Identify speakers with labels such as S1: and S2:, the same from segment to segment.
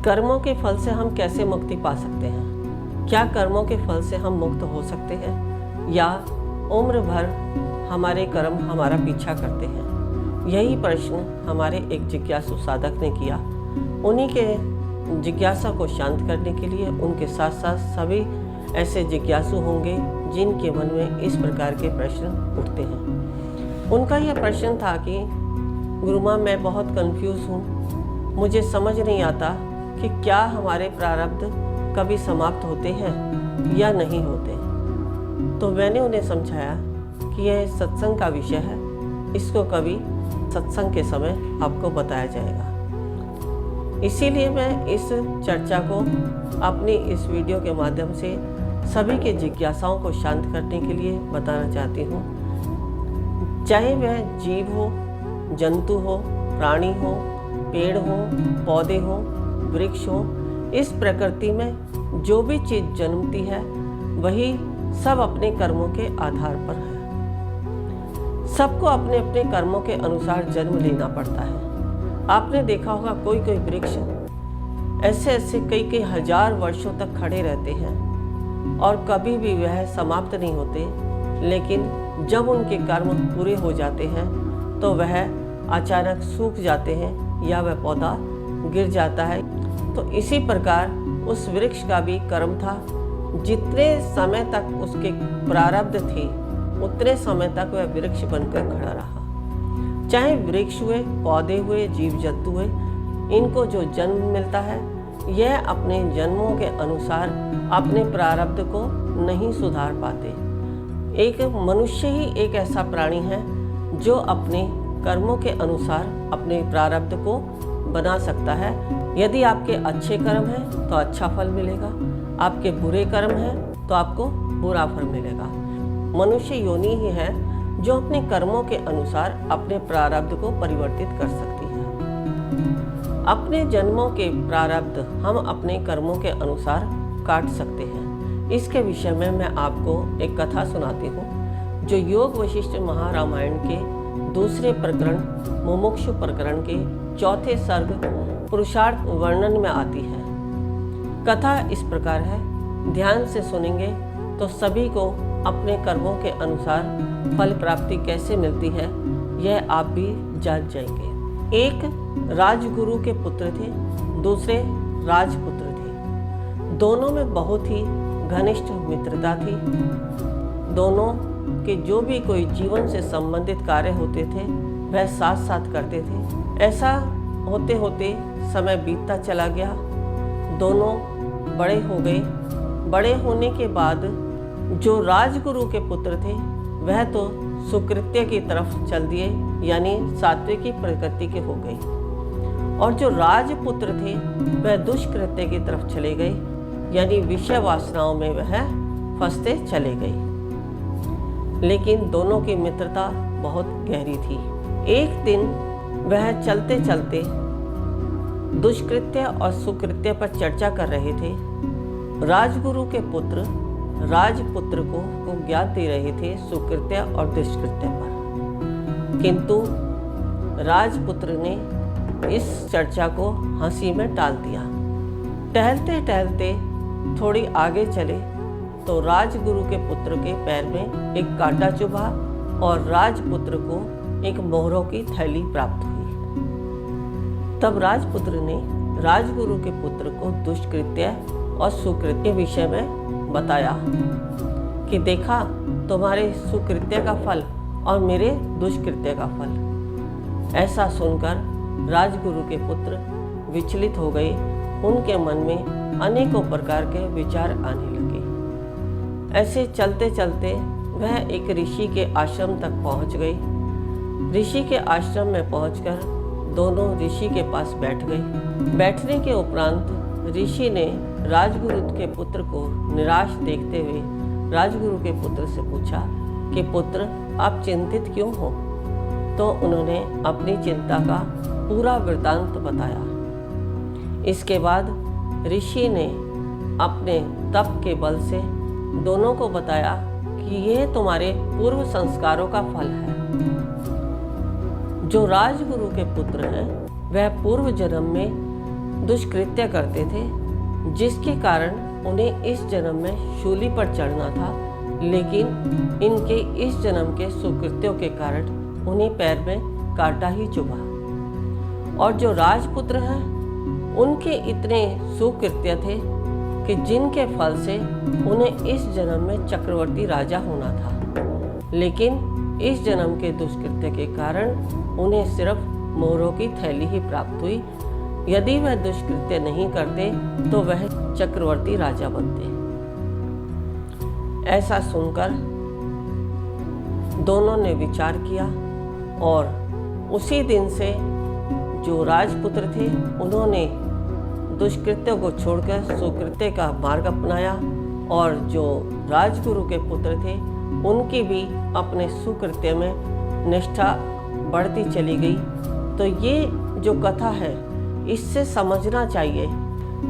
S1: कर्मों के फल से हम कैसे मुक्ति पा सकते हैं? क्या कर्मों के फल से हम मुक्त हो सकते हैं या उम्र भर हमारे कर्म हमारा पीछा करते हैं? यही प्रश्न हमारे एक जिज्ञासु साधक ने किया। उन्हीं के जिज्ञासा को शांत करने के लिए उनके साथ साथ सभी ऐसे जिज्ञासु होंगे जिनके मन में इस प्रकार के प्रश्न उठते हैं। उनका यह प्रश्न था कि गुरु माँ, मैं बहुत कंफ्यूज हूँ, मुझे समझ नहीं आता कि क्या हमारे प्रारब्ध कभी समाप्त होते हैं या नहीं होते। तो मैंने उन्हें समझाया कि यह सत्संग का विषय है, इसको कभी सत्संग के समय आपको बताया जाएगा। इसीलिए मैं इस चर्चा को अपनी इस वीडियो के माध्यम से सभी के जिज्ञासाओं को शांत करने के लिए बताना चाहती हूँ। चाहे वह जीव हो, जंतु हो, प्राणी हो, पेड़ हो, पौधे हो, वृक्ष हो, इस प्रकृति में जो भी चीज़ जन्मती है वही सब अपने कर्मों के आधार पर है। सबको अपने अपने कर्मों के अनुसार जन्म लेना पड़ता है। आपने देखा होगा कोई कोई वृक्ष ऐसे ऐसे कई हजार वर्षों तक खड़े रहते हैं और कभी भी वह समाप्त नहीं होते, लेकिन जब उनके कर्म पूरे हो जाते हैं तो वह अचानक सूख जाते हैं या वह पौधा गिर जाता है। तो इसी प्रकार उस वृक्ष का भी कर्म था। जितने समय तक उसके प्रारब्ध थे उतने समय तक वह वृक्ष बनकर खड़ा रहा। चाहे वृक्ष हुए, पौधे हुए, जीव जंतु हुए, इनको जो जन्म मिलता है यह अपने जन्मों के अनुसार अपने प्रारब्ध को नहीं सुधार पाते। एक मनुष्य ही एक ऐसा प्राणी है जो अपने कर्मों के अनुसार अपने प्रारब्ध को बना सकता है। यदि आपके अच्छे कर्म हैं तो अच्छा फल मिलेगा, आपके बुरे कर्म हैं तो आपको बुरा फल मिलेगा। मनुष्य योनि ही है जो अपने कर्मों के अनुसार अपने प्रारब्ध को परिवर्तित कर सकती है। अपने जन्मों के प्रारब्ध हम अपने कर्मों के अनुसार काट सकते हैं। इसके विषय में मैं आपको एक कथा सुनाती हूँ जो योग वशिष्ठ महारामायण के दूसरे प्रकरण मुमुक्षु प्रकरण के चौथे सर्ग पुरुषार्थ वर्णन में आती है। कथा इस प्रकार है, ध्यान से सुनेंगे तो सभी को अपने कर्मों के अनुसार फल प्राप्ति कैसे मिलती है यह आप भी जान जाएंगे। एक राजगुरु के पुत्र थे, दूसरे राजपुत्र थे। दोनों में बहुत ही घनिष्ठ मित्रता थी। दोनों के जो भी कोई जीवन से संबंधित कार्य होते थे वह साथ साथ करते थे। ऐसा होते होते समय बीतता चला गया। दोनों बड़े हो गए। बड़े होने के बाद जो राजगुरु के पुत्र थे वह तो सुकृत्य की तरफ चल दिए, यानी सात्विकी प्रकृति के हो गए, और जो राजपुत्र थे वह दुष्कृत्य की तरफ चले गए, यानी विषय वासनाओं में वह फंसते चले गए। लेकिन दोनों की मित्रता बहुत गहरी थी। एक दिन वह चलते चलते दुष्कृत्य और सुकृत्य पर चर्चा कर रहे थे। राजगुरु के पुत्र राजपुत्र को ज्ञान दे रहे थे सुकृत्य और दुष्कृत्य पर, किंतु राजपुत्र ने इस चर्चा को हंसी में टाल दिया। टहलते टहलते थोड़ी आगे चले तो राजगुरु के पुत्र के पैर में एक कांटा चुभा और राजपुत्र को एक मोहरों की थैली प्राप्त हुई। तब राजपुत्र ने राजगुरु के पुत्र को दुष्कृत्य और सुकृत्य विषय में बताया कि देखा, तुम्हारे सुकृत्य का फल और मेरे दुष्कृत्य का फल। ऐसा सुनकर राजगुरु के पुत्र विचलित हो गए। उनके मन में अनेकों प्रकार के विचार आने लगे। ऐसे चलते चलते वह एक ऋषि के आश्रम तक पहुंच गए। ऋषि के आश्रम में पहुंचकर दोनों ऋषि के पास बैठ गए। बैठने के उपरांत ऋषि ने राजगुरु के पुत्र को निराश देखते हुए राजगुरु के पुत्र से पूछा कि पुत्र, आप चिंतित क्यों हो? तो उन्होंने अपनी चिंता का पूरा वृतांत बताया। इसके बाद ऋषि ने अपने तप के बल से दोनों को बताया कि यह तुम्हारे पूर्व संस्कारों का फल है। जो राजगुरु के पुत्र हैं वह पूर्व जन्म में दुष्कृत्य करते थे, जिसके कारण उन्हें इस जन्म में शूली पर चढ़ना था, लेकिन इनके इस जन्म के सुकृत्यों के कारण उन्हें पैर में कांटा ही चुभा। और जो राजपुत्र हैं उनके इतने सुकृत्य थे कि जिनके फल से उन्हें इस जन्म में चक्रवर्ती राजा होना था, लेकिन इस जन्म के दुष्कृत्य के कारण उन्हें सिर्फ मोहरों की थैली ही प्राप्त हुई। यदि वह दुष्कृत्य नहीं करते तो वह चक्रवर्ती राजा बनते। ऐसा सुनकर दोनों ने विचार किया और उसी दिन से जो राजपुत्र थे उन्होंने दुष्कृत्यों को छोड़कर सुकृत्य का मार्ग अपनाया, और जो राजगुरु के पुत्र थे उनकी भी अपने सुकृत्य में निष्ठा बढ़ती चली गई। तो ये जो कथा है इससे समझना चाहिए।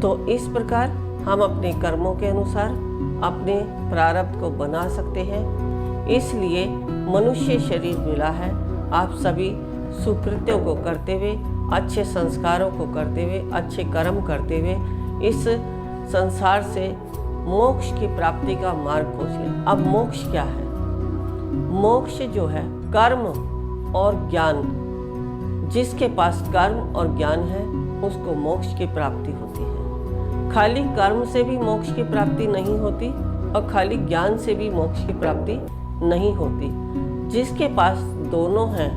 S1: तो इस प्रकार हम अपने कर्मों के अनुसार अपने प्रारब्ध को बना सकते हैं। इसलिए मनुष्य शरीर मिला है, आप सभी सुकृत्यों को करते हुए, अच्छे संस्कारों को करते हुए, अच्छे कर्म करते हुए इस संसार से मोक्ष की प्राप्ति का मार्ग खोज लें। अब मोक्ष क्या है? मोक्ष जो है कर्म और ज्ञान, जिसके पास कर्म और ज्ञान है उसको मोक्ष की प्राप्ति होती है। खाली कर्म से भी मोक्ष की प्राप्ति नहीं होती और खाली ज्ञान से भी मोक्ष की प्राप्ति नहीं होती। जिसके पास दोनों हैं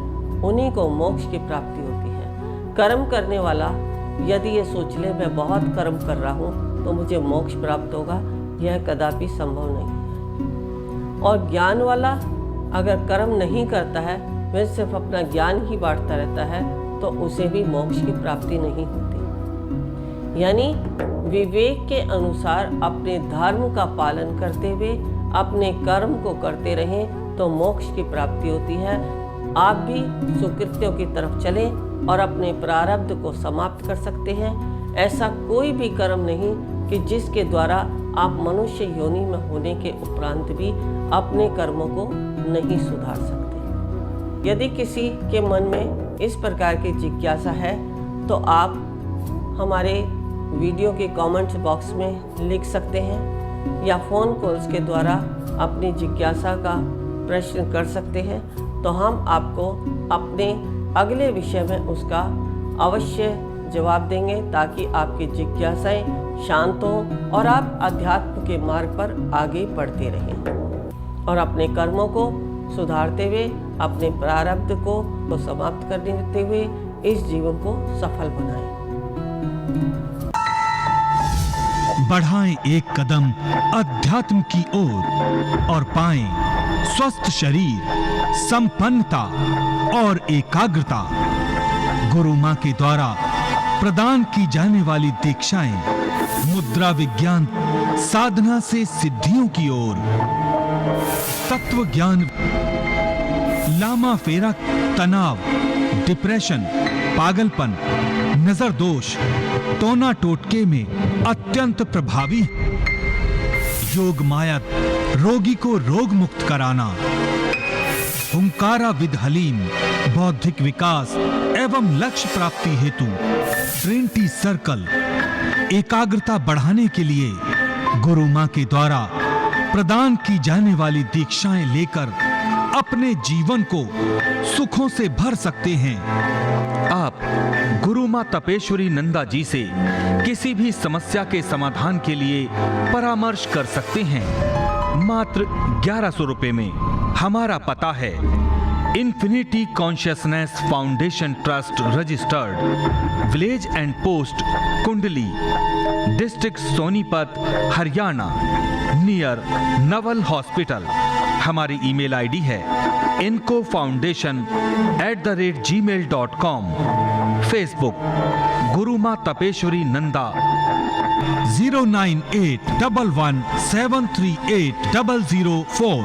S1: उन्हीं को मोक्ष की प्राप्ति होती है। कर्म करने वाला यदि ये सोच ले मैं बहुत कर्म कर रहा हूँ तो मुझे मोक्ष प्राप्त होगा, यह कदापि संभव नहीं है। और ज्ञान वाला अगर कर्म नहीं करता है, वह सिर्फ अपना ज्ञान ही बांटता रहता है, तो उसे भी मोक्ष की प्राप्ति नहीं होती। यानी विवेक के अनुसार अपने धर्म का पालन करते हुए अपने कर्म को करते रहें तो मोक्ष की प्राप्ति होती है। आप भी सुकृत्यों की तरफ चलें और अपने प्रारब्ध को समाप्त कर सकते हैं। ऐसा कोई भी कर्म नहीं कि जिसके द्वारा आप मनुष्य योनि में होने के उपरांत भी अपने कर्मों को नहीं सुधार सकते। यदि किसी के मन में इस प्रकार की जिज्ञासा है तो आप हमारे वीडियो के कमेंट बॉक्स में लिख सकते हैं या फ़ोन कॉल्स के द्वारा अपनी जिज्ञासा का प्रश्न कर सकते हैं, तो हम आपको अपने अगले विषय में उसका अवश्य जवाब देंगे, ताकि आपकी जिज्ञासाएं शांत हों और आप अध्यात्म के मार्ग पर आगे बढ़ते रहें और अपने कर्मों को सुधारते हुए अपने प्रारब्ध को समाप्त करते हुए इस जीवन को सफल बनाएं।
S2: बढ़ाएं एक कदम अध्यात्म की ओर और पाएं स्वस्थ शरीर, संपन्नता और एकाग्रता। गुरु मां के द्वारा प्रदान की जाने वाली दीक्षाएं मुद्रा विज्ञान साधना से सिद्धियों की ओर, तत्व ज्ञान, लामा फेरा, तनाव, डिप्रेशन, पागलपन, नजर दोष, टोना टोटके में अत्यंत प्रभावी। योग माया रोगी को रोग मुक्त कराना, हुंकारा विद हलीम बौद्धिक विकास एवं लक्ष्य प्राप्ति हेतु ट्रिनिटी सर्कल, एकाग्रता बढ़ाने के लिए गुरु मां के द्वारा प्रदान की जाने वाली दीक्षाएं लेकर अपने जीवन को सुखों से भर सकते हैं।
S3: आप गुरु मां तपेश्वरी नंदा जी से किसी भी समस्या के समाधान के लिए परामर्श कर सकते हैं। मात्र 1100 रुपए में। हमारा पता है infinity consciousness foundation trust registered, village and post Kundli, district Sonipat, Haryana, near Naval hospital. हमारी ईमेल आईडी है incofoundation@gmail.com। फेसबुक गुरु मां तपेश्वरी नंदा।
S2: 09811738004